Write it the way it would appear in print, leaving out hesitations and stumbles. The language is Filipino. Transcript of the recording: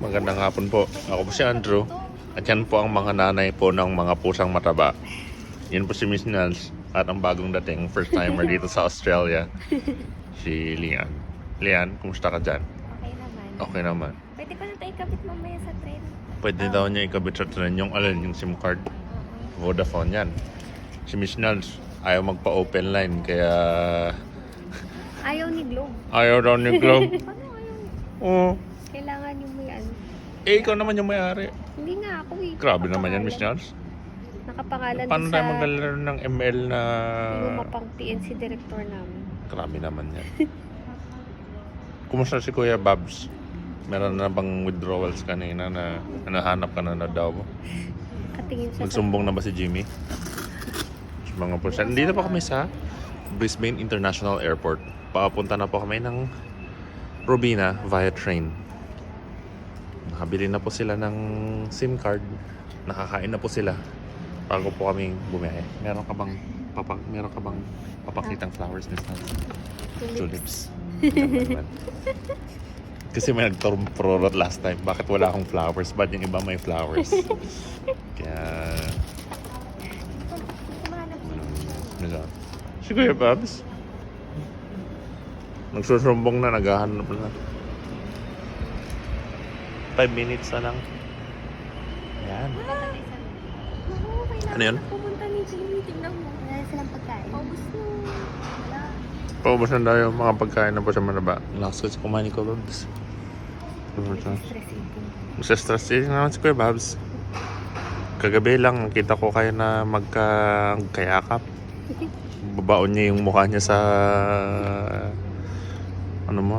Magandang hapon po. Ako po si Andrew. At yan po ang mga nanay po ng mga pusang mataba. Yan po si Miss Nels. At ang bagong dating first timer dito sa Australia, si Lian. Lian, kumusta ka dyan? Okay naman. Okay naman. Pwede ko na tayo ikabit mamaya sa train. Pwede daw niya ikabit sa tren yung alin, yung SIM card. Vodafone yan. Si Miss Nels ayaw magpa-open line kaya Ayaw ni Globe. ayaw daw ni Globe. Paano ayaw? Oo. Kailangan yung may ano. Eh, ikaw naman yung may-ari. Hindi nga ako eh. Grabe naman yan, Nakapangalan. Miss Nels. Nakapangalan Paano din tayo sa maglalaro ng ML na... lumapang PNC director namin. Grabe naman yan. Kumusta si Kuya Babs? Meron na bang withdrawals kanina na nahanap ka na daw? Katingin siya Nagsumbong na ba si Jimmy? Sa mga percent. Dito pa kami sa Brisbane International Airport. Papunta na po kami ng Robina via train. Nakabili na po sila ng SIM card. Nakakain na po sila bago po kami bumiyahe. Meron ka bang papakitang flowers this time? Tulips. Naman. Kasi may nagturumprorot last time. Bakit wala akong flowers? Ba't yung iba may flowers? Kaya... Si Kuya Babs. Nagsusumbong na, naghahanap na. 5 minutes na lang. Ayan. Ano yun? Pumunta ni Jimmy. Tingnan mo. Wala silang pagkain. Paubos mo. Wala. Paubos na daw yung mga pagkain na po sa manaba. Lakas kasi kumain ko, Babs. Stress eating. Stress eating naman si Kuya Babs. Kagabi lang, kita ko kayo na magkayakap. Babaon niya yung mukha niya sa... ano mo?